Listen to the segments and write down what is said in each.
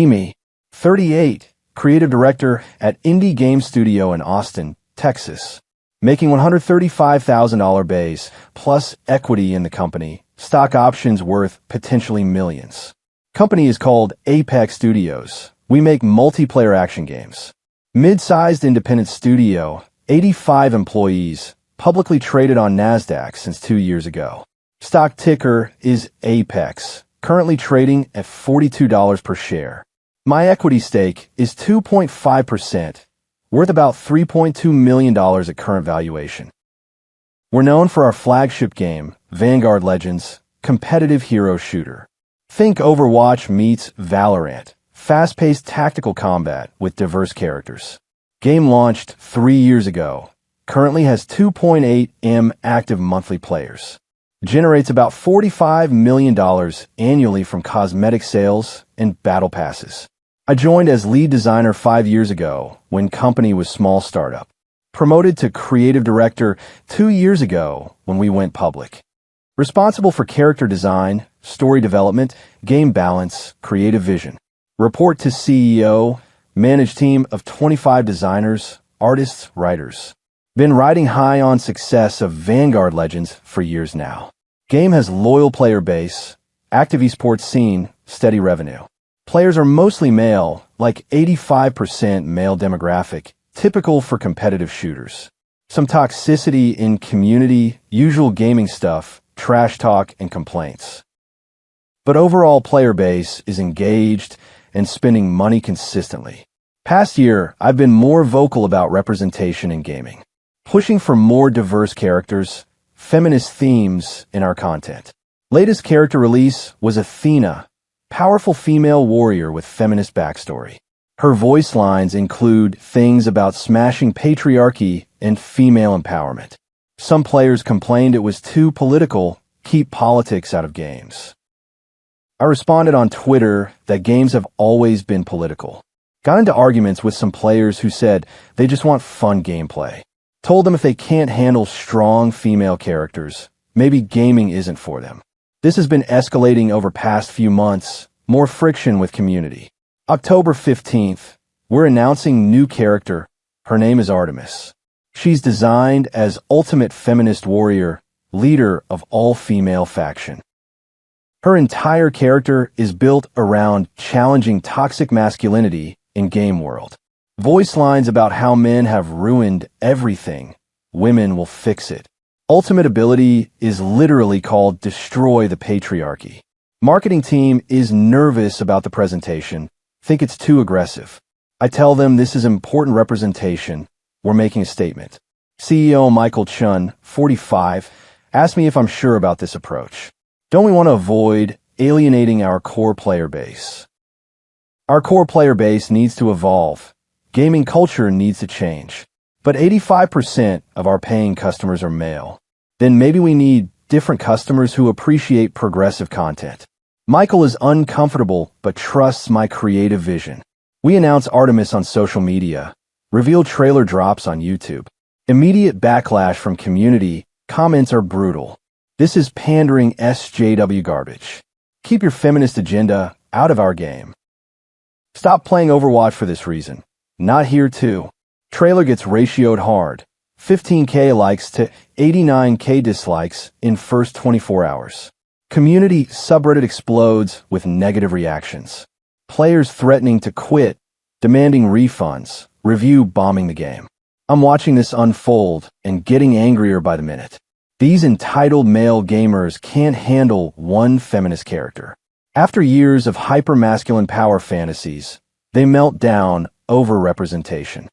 Me, 38, creative director at indie game studio in Austin, Texas. Making $135,000 base, plus equity in the company, stock options worth potentially millions. Company is called Apex Studios. We make multiplayer action games. Mid-sized independent studio, 85 employees, publicly traded on NASDAQ since 2 years ago. Stock ticker is Apex, currently trading at $42 per share. My equity stake is 2.5%, worth about $3.2 million at current valuation. We're known for our flagship game, Vanguard Legends, competitive hero shooter. Think Overwatch meets Valorant, fast-paced tactical combat with diverse characters. Game launched 3 years ago, currently has 2.8 million active monthly players. Generates about $45 million annually from cosmetic sales and battle passes. I joined as lead designer 5 years ago when company was small startup. Promoted to creative director 2 years ago when we went public. Responsible for character design, story development, game balance, creative vision. Report to CEO, manage team of 25 designers, artists, writers. Been riding high on success of Vanguard Legends for years now. Game has loyal player base, active esports scene, steady revenue. Players are mostly male, like 85% male demographic, typical for competitive shooters. Some toxicity in community, usual gaming stuff, trash talk, and complaints. But overall player base is engaged and spending money consistently. Past year, I've been more vocal about representation in gaming, pushing for more diverse characters, feminist themes in our content. Latest character release was Athena, powerful female warrior with feminist backstory. Her voice lines include things about smashing patriarchy and female empowerment. Some players complained it was too political, keep politics out of games. I responded on Twitter that games have always been political. Got into arguments with some players who said they just want fun gameplay. Told them if they can't handle strong female characters, maybe gaming isn't for them. This has been escalating over past few months, more friction with community. October 15th, we're announcing new character. Her name is Artemis. She's designed as ultimate feminist warrior, leader of all-female faction. Her entire character is built around challenging toxic masculinity in game world. Voice lines about how men have ruined everything. Women will fix it. Ultimate ability is literally called Destroy the Patriarchy. Marketing team is nervous about the presentation, think it's too aggressive. I tell them this is important representation. We're making a statement. CEO Michael Chun, 45, asked me if I'm sure about this approach. Don't we want to avoid alienating our core player base? Our core player base needs to evolve. Gaming culture needs to change. But 85% of our paying customers are male. Then maybe we need different customers who appreciate progressive content. Michael is uncomfortable but trusts my creative vision. We announce Artemis on social media. Reveal trailer drops on YouTube. Immediate backlash from community. Comments are brutal. This is pandering SJW garbage. Keep your feminist agenda out of our game. Stop playing Overwatch for this reason. Not here too. Trailer gets ratioed hard. 15K likes to 89K dislikes in first 24 hours. Community subreddit explodes with negative reactions. Players threatening to quit, demanding refunds, review bombing the game. I'm watching this unfold and getting angrier by the minute. These entitled male gamers can't handle one feminist character. After years of hyper-masculine power fantasies, they melt down over representation.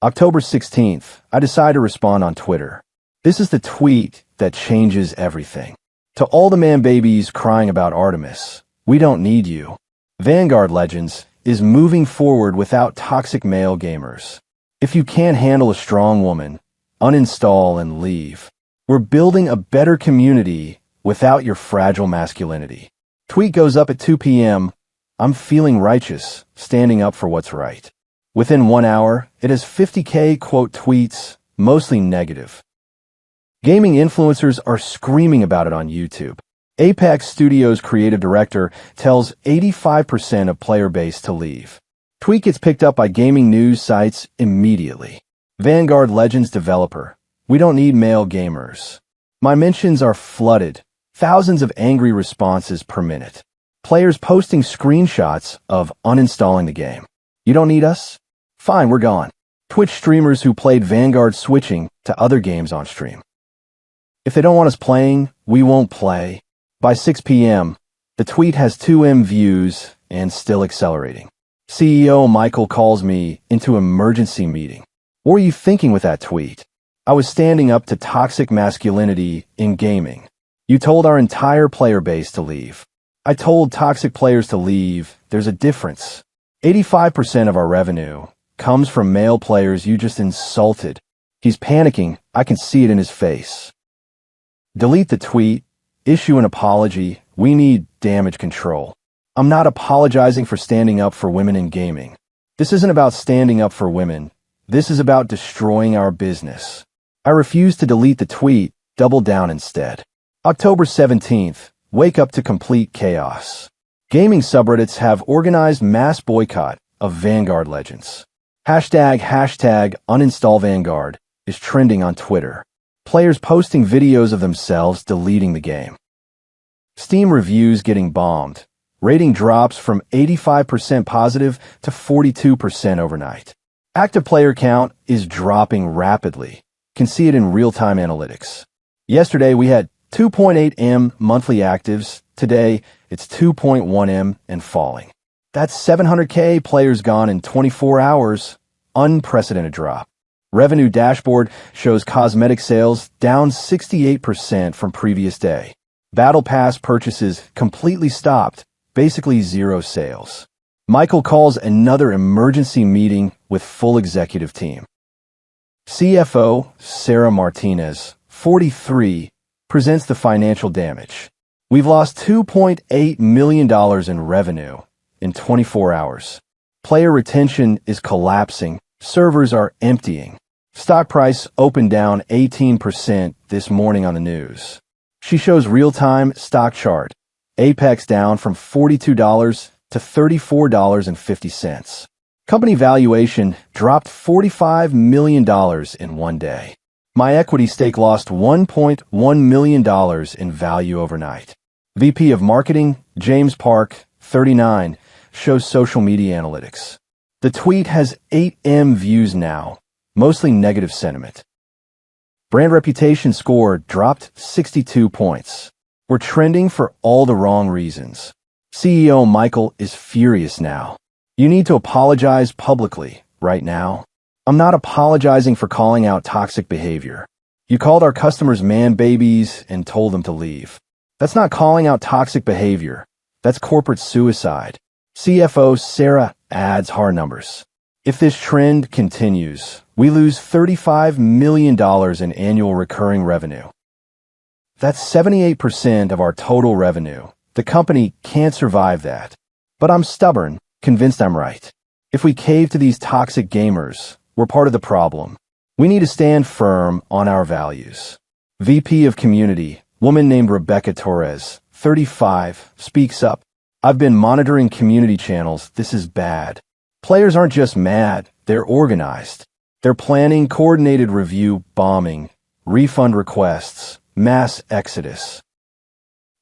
October 16th, I decide to respond on Twitter. This is the tweet that changes everything. To all the man babies crying about Artemis, we don't need you. Vanguard Legends is moving forward without toxic male gamers. If you can't handle a strong woman, uninstall and leave. We're building a better community without your fragile masculinity. Tweet goes up at 2 p.m. I'm feeling righteous, standing up for what's right. Within 1 hour, it has 50K quote tweets, mostly negative. Gaming influencers are screaming about it on YouTube. Apex Studios creative director tells 85% of player base to leave. Tweet gets picked up by gaming news sites immediately. Vanguard Legends developer. We don't need male gamers. My mentions are flooded. Thousands of angry responses per minute. Players posting screenshots of uninstalling the game. You don't need us? Fine, we're gone. Twitch streamers who played Vanguard switching to other games on stream. If they don't want us playing, we won't play. By 6 p.m., the tweet has 2M views and still accelerating. CEO Michael calls me into emergency meeting. What were you thinking with that tweet? I was standing up to toxic masculinity in gaming. You told our entire player base to leave. I told toxic players to leave. There's a difference. 85% of our revenue comes from male players you just insulted. He's panicking. I can see it in his face. Delete the tweet. Issue an apology. We need damage control. I'm not apologizing for standing up for women in gaming. This isn't about standing up for women. This is about destroying our business. I refuse to delete the tweet. Double down instead. October 17th. Wake up to complete chaos. Gaming subreddits have organized mass boycott of Vanguard Legends. Hashtag uninstall Vanguard is trending on Twitter. Players posting videos of themselves deleting the game. Steam reviews getting bombed. Rating drops from 85% positive to 42% overnight. Active player count is dropping rapidly. Can see it in real-time analytics. Yesterday we had 2.8 M monthly actives. Today it's 2.1 M and falling. That's 700K players gone in 24 hours. Unprecedented drop. Revenue dashboard shows cosmetic sales down 68% from previous day. Battle Pass purchases completely stopped, basically zero sales. Michael calls another emergency meeting with full executive team. CFO Sarah Martinez, 43, presents the financial damage. We've lost $2.8 million in revenue in 24 hours. Player retention is collapsing. Servers are emptying. Stock price opened down 18% this morning on the news. She shows real-time stock chart. Apex down from $42 to $34.50. Company valuation dropped $45 million in one day. My equity stake lost $1.1 million in value overnight. VP of Marketing, James Park, 39, shows social media analytics. The tweet has 8M views now, mostly negative sentiment. Brand reputation score dropped 62 points. We're trending for all the wrong reasons. CEO Michael is furious now. You need to apologize publicly, right now. I'm not apologizing for calling out toxic behavior. You called our customers man babies and told them to leave. That's not calling out toxic behavior. That's corporate suicide. CFO Sarah adds hard numbers. If this trend continues, we lose $35 million in annual recurring revenue. That's 78% of our total revenue. The company can't survive that. But I'm stubborn, convinced I'm right. If we cave to these toxic gamers, we're part of the problem. We need to stand firm on our values. VP of Community, woman named Rebecca Torres, 35, speaks up. I've been monitoring community channels. This is bad. Players aren't just mad, they're organized. They're planning coordinated review bombing, refund requests, mass exodus.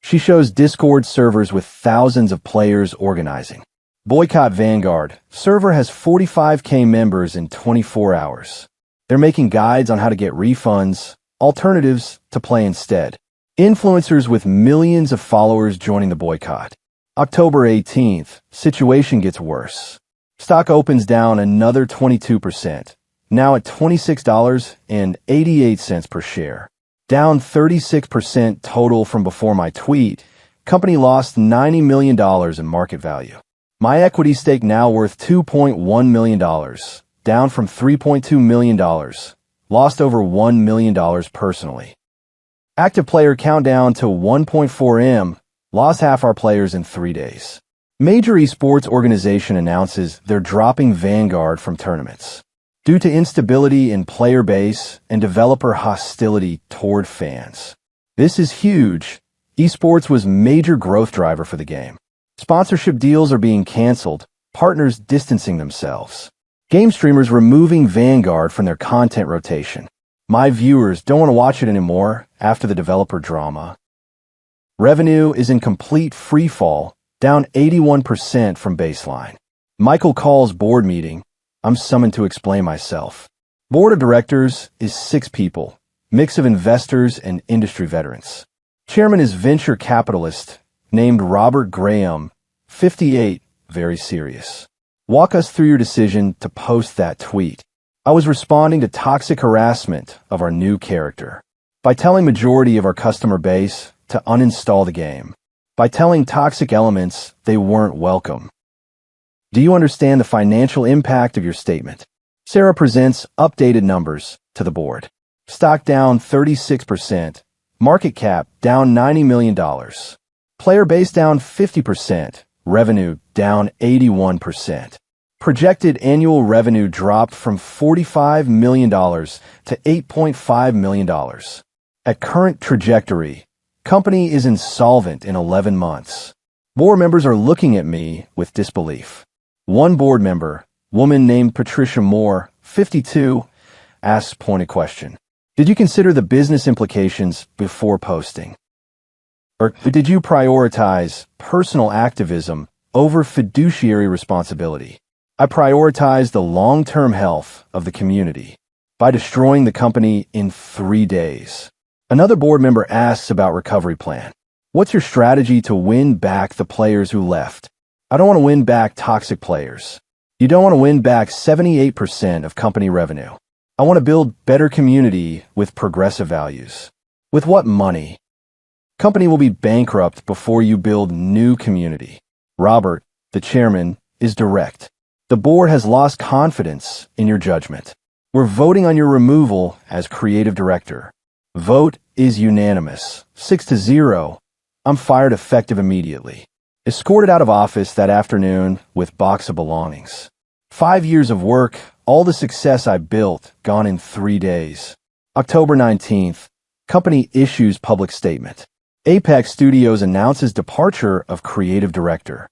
She shows Discord servers with thousands of players organizing. Boycott Vanguard. Server has 45K members in 24 hours. They're making guides on how to get refunds, alternatives to play instead. Influencers with millions of followers joining the boycott. October 18th, situation gets worse. Stock opens down another 22%, now at $26.88 per share. Down 36% total from before my tweet. Company lost $90 million in market value. My equity stake now worth $2.1 million, down from $3.2 million. Lost over $1 million personally. Active player count down to 1.4 M. Lost half our players in 3 days. Major esports organization announces they're dropping Vanguard from tournaments due to instability in player base and developer hostility toward fans. This is huge. Esports was major growth driver for the game. Sponsorship deals are being canceled, partners distancing themselves. Game streamers removing Vanguard from their content rotation. My viewers don't want to watch it anymore after the developer drama. Revenue is in complete freefall, down 81% from baseline. Michael calls board meeting. I'm summoned to explain myself. Board of directors is 6 people, mix of investors and industry veterans. Chairman is venture capitalist named Robert Graham, 58, very serious. Walk us through your decision to post that tweet. I was responding to toxic harassment of our new character. By telling majority of our customer base to uninstall the game. By telling toxic elements they weren't welcome. Do you understand the financial impact of your statement? Sarah presents updated numbers to the board. Stock down 36%. Market cap down $90 million. Player base down 50%. Revenue down 81%. Projected annual revenue dropped from $45 million to $8.5 million. At current trajectory, company is insolvent in 11 months. Board members are looking at me with disbelief. One board member, woman named Patricia Moore, 52, asks pointed question. Did you consider the business implications before posting? Or did you prioritize personal activism over fiduciary responsibility? I prioritize the long-term health of the community by destroying the company in 3 days. Another board member asks about recovery plan. What's your strategy to win back the players who left? I don't want to win back toxic players. You don't want to win back 78% of company revenue. I want to build better community with progressive values. With what money? Company will be bankrupt before you build new community. Robert, the chairman, is direct. The board has lost confidence in your judgment. We're voting on your removal as creative director. Vote is unanimous, 6-0. I'm fired effective immediately. Escorted out of office that afternoon with box of belongings. 5 years of work, all the success I built, gone in 3 days. October 19th, company issues public statement. Apex Studios announces departure of creative director.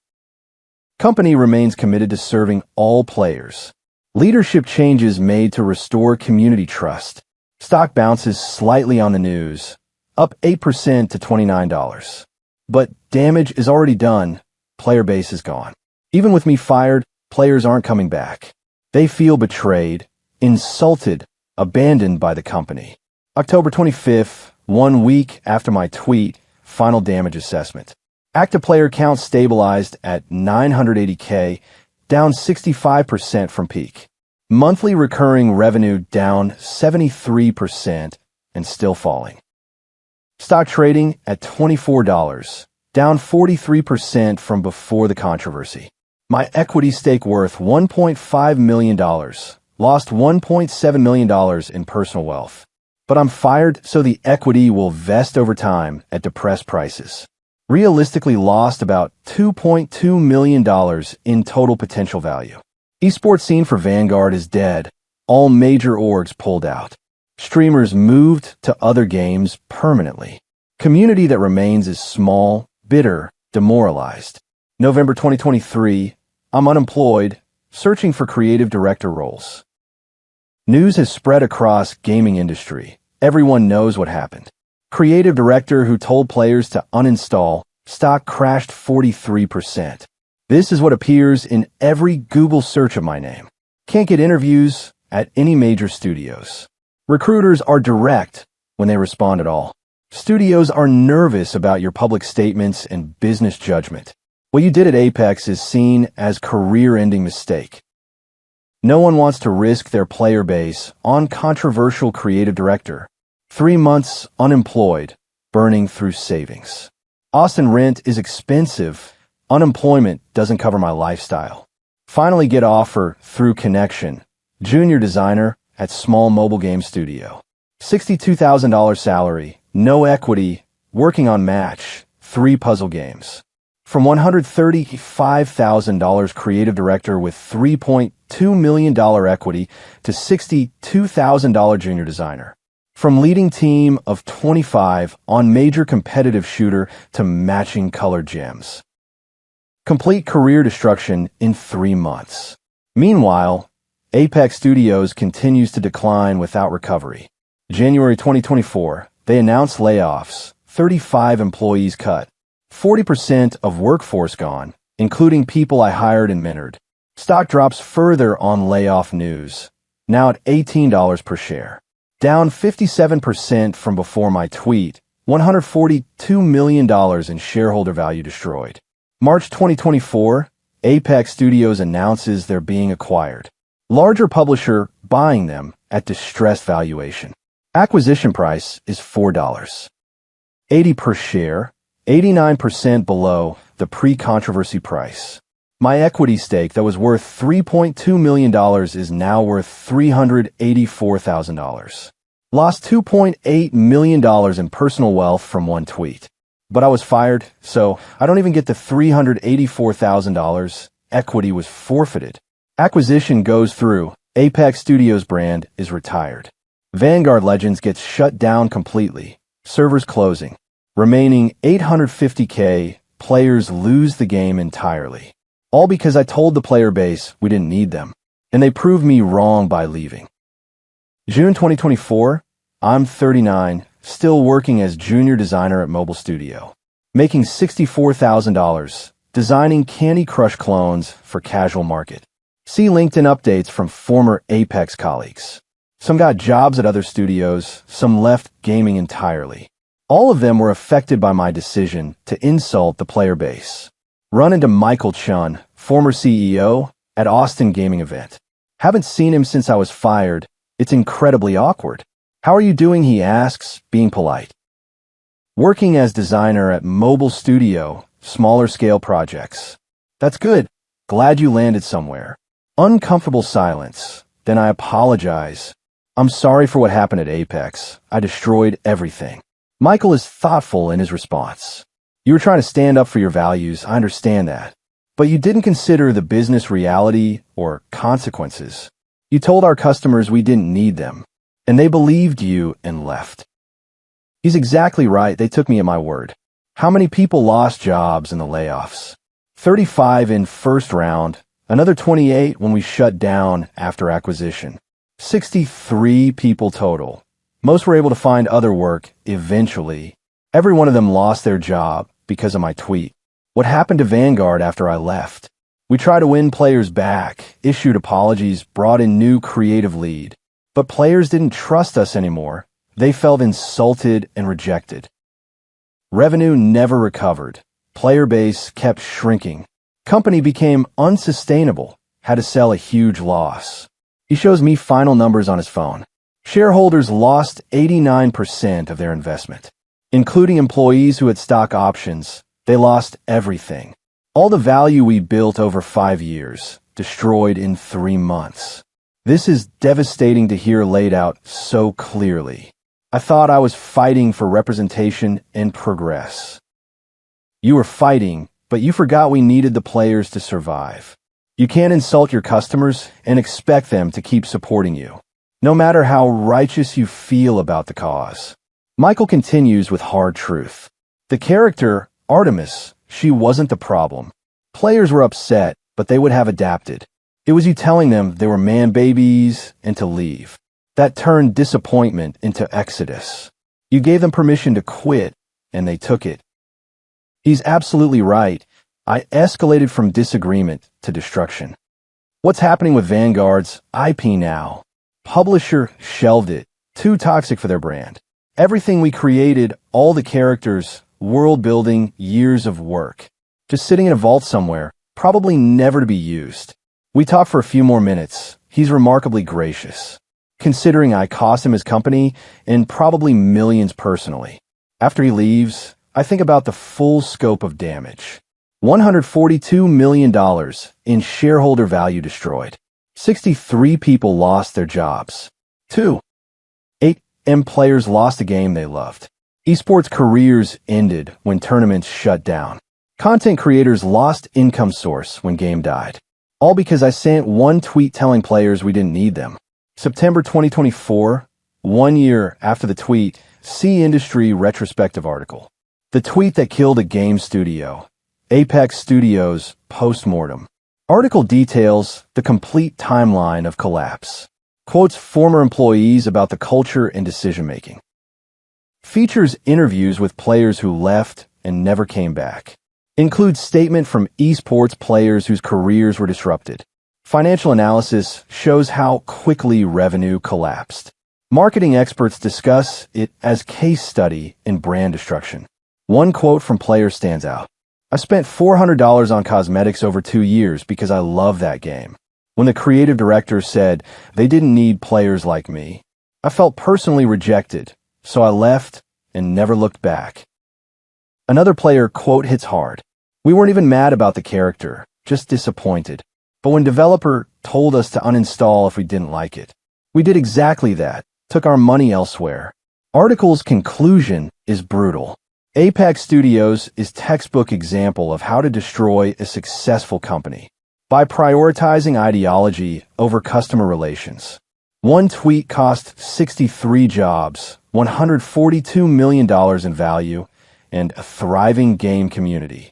Company remains committed to serving all players. Leadership changes made to restore community trust. Stock bounces slightly on the news, up 8% to $29. But damage is already done. Player base is gone. Even with me fired, players aren't coming back. They feel betrayed, insulted, abandoned by the company. October 25th, 1 week after my tweet, final damage assessment. Active player count stabilized at 980K, down 65% from peak. Monthly recurring revenue down 73% and still falling. Stock trading at $24, down 43% from before the controversy. My equity stake worth $1.5 million, lost $1.7 million in personal wealth. But I'm fired so the equity will vest over time at depressed prices. Realistically lost about $2.2 million in total potential value. Esports scene for Vanguard is dead. All major orgs pulled out. Streamers moved to other games permanently. Community that remains is small, bitter, demoralized. November 2023, I'm unemployed, searching for creative director roles. News has spread across gaming industry. Everyone knows what happened. Creative director who told players to uninstall, stock crashed 43%. This is what appears in every Google search of my name. Can't get interviews at any major studios. Recruiters are direct when they respond at all. Studios are nervous about your public statements and business judgment. What you did at Apex is seen as career-ending mistake. No one wants to risk their player base on controversial creative director. 3 months unemployed, burning through savings. Austin rent is expensive. Unemployment doesn't cover my lifestyle. Finally get offer through connection. Junior designer at small mobile game studio. $62,000 salary, no equity, working on match, 3 puzzle games. From $135,000 creative director with $3.2 million equity to $62,000 junior designer. From leading team of 25 on major competitive shooter to matching colored gems. Complete career destruction in 3 months. Meanwhile, Apex Studios continues to decline without recovery. January 2024, they announced layoffs, 35 employees cut, 40% of workforce gone, including people I hired and mentored. Stock drops further on layoff news, now at $18 per share. Down 57% from before my tweet, $142 million in shareholder value destroyed. March 2024, Apex Studios announces they're being acquired. Larger publisher buying them at distressed valuation. Acquisition price is $4.80 per share, 89% below the pre-controversy price. My equity stake that was worth $3.2 million is now worth $384,000. Lost $2.8 million in personal wealth from one tweet. But I was fired, so I don't even get the $384,000. Equity was forfeited. Acquisition goes through. Apex Studios brand is retired. Vanguard Legends gets shut down completely. Servers closing. Remaining 850K players lose the game entirely. All because I told the player base we didn't need them. And they proved me wrong by leaving. June 2024, I'm 39, still working as junior designer at Mobile Studio. Making $64,000, designing Candy Crush clones for casual market. See LinkedIn updates from former Apex colleagues. Some got jobs at other studios, some left gaming entirely. All of them were affected by my decision to insult the player base. Run into Michael Chun, former CEO, at Austin gaming event. Haven't seen him since I was fired. It's incredibly awkward. How are you doing, he asks, being polite. Working as designer at Mobile Studio, smaller scale projects. That's good. Glad you landed somewhere. Uncomfortable silence. Then I apologize. I'm sorry for what happened at Apex. I destroyed everything. Michael is thoughtful in his response. You were trying to stand up for your values, I understand that. But you didn't consider the business reality or consequences. You told our customers we didn't need them, and they believed you and left. He's exactly right, they took me at my word. How many people lost jobs in the layoffs? 35 in first round, another 28 when we shut down after acquisition. 63 people total. Most were able to find other work eventually. Every one of them lost their job because of my tweet. What happened to Vanguard after I left? We tried to win players back, issued apologies, brought in new creative lead. But players didn't trust us anymore. They felt insulted and rejected. Revenue never recovered. Player base kept shrinking. Company became unsustainable, had to sell a huge loss. He shows me final numbers on his phone. Shareholders lost 89% of their investment. Including employees who had stock options, they lost everything. All the value we built over 5 years, destroyed in 3 months. This is devastating to hear laid out so clearly. I thought I was fighting for representation and progress. You were fighting, but you forgot we needed the players to survive. You can't insult your customers and expect them to keep supporting you, no matter how righteous you feel about the cause. Michael continues with hard truth. The character, Artemis, she wasn't the problem. Players were upset, but they would have adapted. It was you telling them they were man babies and to leave. That turned disappointment into exodus. You gave them permission to quit, and they took it. He's absolutely right. I escalated from disagreement to destruction. What's happening with Vanguard's IP now? Publisher shelved it. Too toxic for their brand. Everything we created, all the characters, world building, years of work. Just sitting in a vault somewhere, probably never to be used. We talked for a few more minutes. He's remarkably gracious, considering I cost him his company and probably millions personally. After he leaves, I think about the full scope of damage. $142 million in shareholder value destroyed. 63 people lost their jobs. 2. 8 players lost a game they loved. Esports careers ended when tournaments shut down. Content creators lost income source when game died. All because I sent one tweet telling players we didn't need them. September 2024, 1 year after the tweet, see Industry Retrospective article. The tweet that killed a game studio. Apex Studios postmortem. Article details the complete timeline of collapse. Quotes former employees about the culture and decision-making. Features interviews with players who left and never came back. Includes statement from esports players whose careers were disrupted. Financial analysis shows how quickly revenue collapsed. Marketing experts discuss it as case study in brand destruction. One quote from players stands out. I spent $400 on cosmetics over 2 years because I love that game. When the creative director said they didn't need players like me, I felt personally rejected, so I left and never looked back. Another player quote hits hard. We weren't even mad about the character, just disappointed. But when developer told us to uninstall if we didn't like it, we did exactly that, took our money elsewhere. Article's conclusion is brutal. Apex Studios is textbook example of how to destroy a successful company by prioritizing ideology over customer relations. One tweet cost 63 jobs, $142 million in value, and a thriving game community.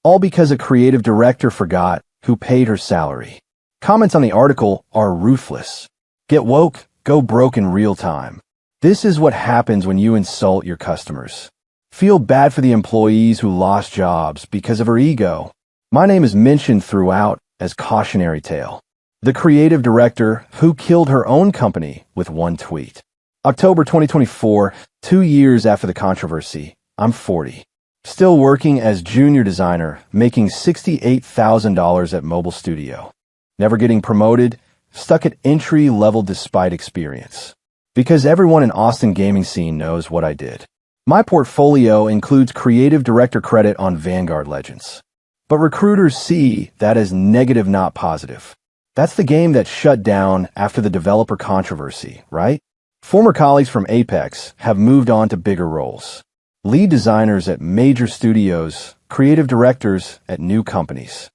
All because a creative director forgot who paid her salary. Comments on the article are ruthless. Get woke, go broke in real time. This is what happens when you insult your customers. Feel bad for the employees who lost jobs because of her ego. My name is mentioned throughout as cautionary tale. The creative director who killed her own company with one tweet. October 2024, 2 years after the controversy, I'm 40. Still working as junior designer, making $68,000 at mobile studio. Never getting promoted, stuck at entry level despite experience. Because everyone in Austin gaming scene knows what I did. My portfolio includes creative director credit on Vanguard Legends. But recruiters see that as negative, not positive. That's the game that shut down after the developer controversy, right? Former colleagues from Apex have moved on to bigger roles. Lead designers at major studios, creative directors at new companies.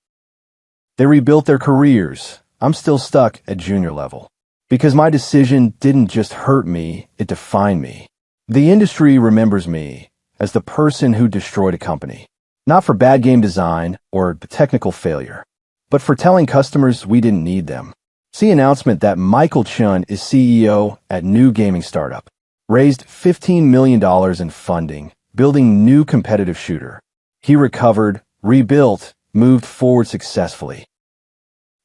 They rebuilt their careers. I'm still stuck at junior level. Because my decision didn't just hurt me, it defined me. The industry remembers me as the person who destroyed a company. Not for bad game design or technical failure, but for telling customers we didn't need them. See announcement that Michael Chun is CEO at new gaming startup. Raised $15 million in funding, building new competitive shooter. He recovered, rebuilt, moved forward successfully.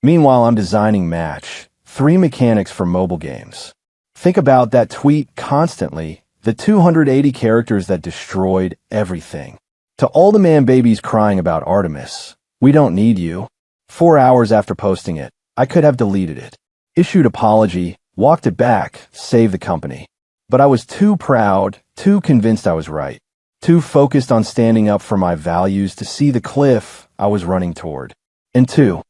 Meanwhile, I'm designing Match, 3 mechanics for mobile games. Think about that tweet constantly, the 280 characters that destroyed everything. To all the man babies crying about Artemis, we don't need you. 4 hours after posting it, I could have deleted it. Issued apology, walked it back, saved the company. But I was too proud, too convinced I was right. Too focused on standing up for my values to see the cliff I was running toward. And 2,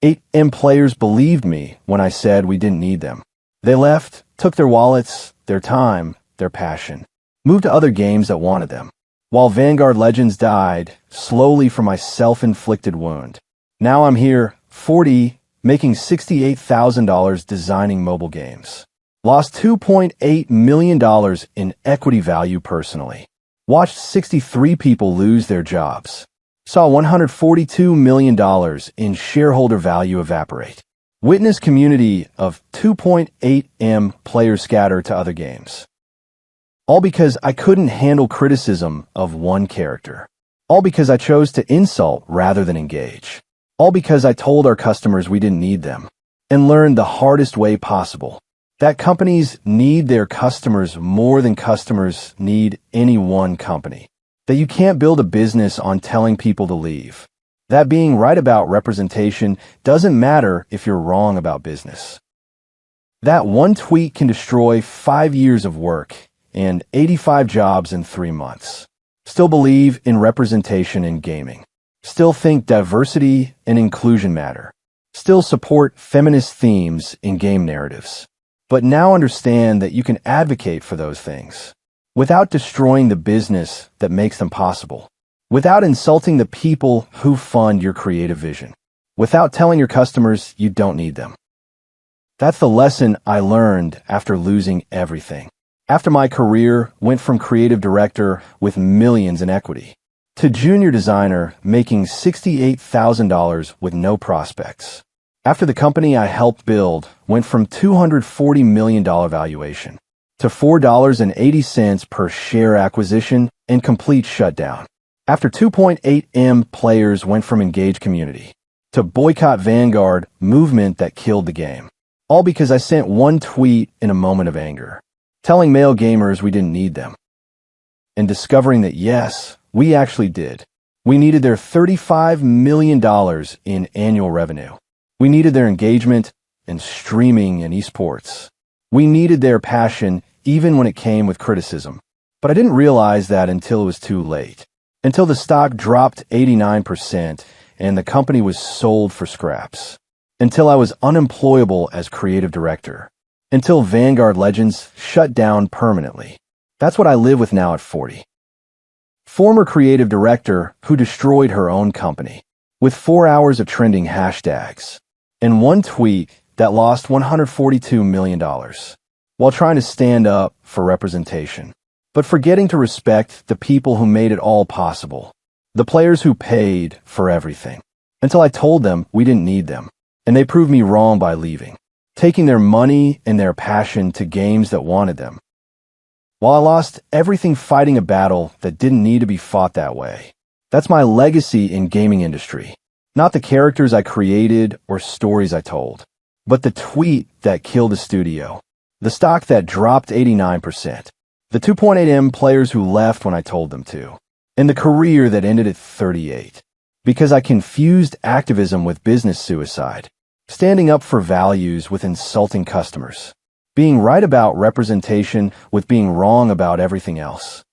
8M players believed me when I said we didn't need them. They left, took their wallets, their time, their passion, moved to other games that wanted them. While Vanguard Legends died, slowly from my self-inflicted wound. Now I'm here, 40, making $68,000 designing mobile games. Lost $2.8 million in equity value personally. Watched 63 people lose their jobs. Saw $142 million in shareholder value evaporate. Witnessed community of 2.8M players scatter to other games. All because I couldn't handle criticism of one character. All because I chose to insult rather than engage. All because I told our customers we didn't need them. And learned the hardest way possible. That companies need their customers more than customers need any one company. That you can't build a business on telling people to leave. That being right about representation doesn't matter if you're wrong about business. That one tweet can destroy 5 years of work and 85 jobs in 3 months. Still believe in representation in gaming. Still think diversity and inclusion matter. Still support feminist themes in game narratives. But now understand that you can advocate for those things without destroying the business that makes them possible, without insulting the people who fund your creative vision, without telling your customers you don't need them. That's the lesson I learned after losing everything. After my career went from creative director with millions in equity to junior designer making $68,000 with no prospects. After the company I helped build went from $240 million valuation to $4.80 per share acquisition and complete shutdown. After 2.8M players went from engaged community to boycott Vanguard movement that killed the game. All because I sent one tweet in a moment of anger, telling male gamers we didn't need them. And discovering that yes, we actually did. We needed their $35 million in annual revenue. We needed their engagement in streaming and esports. We needed their passion even when it came with criticism. But I didn't realize that until it was too late. Until the stock dropped 89% and the company was sold for scraps. Until I was unemployable as creative director. Until Vanguard Legends shut down permanently. That's what I live with now at 40. Former creative director who destroyed her own company with 4 hours of trending hashtags and one tweet that lost $142 million while trying to stand up for representation, but forgetting to respect the people who made it all possible, the players who paid for everything, until I told them we didn't need them, and they proved me wrong by leaving, taking their money and their passion to games that wanted them. While I lost everything fighting a battle that didn't need to be fought that way. That's my legacy in gaming industry. Not the characters I created or stories I told, but the tweet that killed the studio, the stock that dropped 89%, the 2.8M players who left when I told them to, and the career that ended at 38. Because I confused activism with business suicide, standing up for values with insulting customers, being right about representation with being wrong about everything else.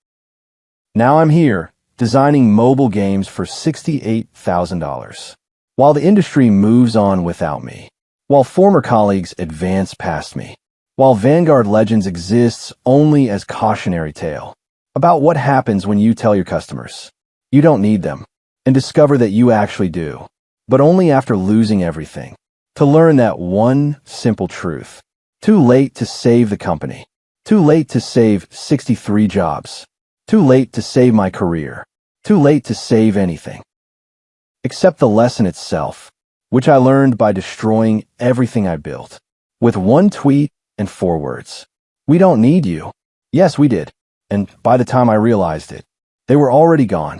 Now I'm here, designing mobile games for $68,000. While the industry moves on without me, while former colleagues advance past me, while Vanguard Legends exists only as cautionary tale about what happens when you tell your customers you don't need them and discover that you actually do, but only after losing everything, to learn that one simple truth. Too late to save the company. Too late to save 63 jobs. Too late to save my career. Too late to save anything. Except the lesson itself, which I learned by destroying everything I built. With one tweet and 4 words. We don't need you. Yes, we did. And by the time I realized it, they were already gone.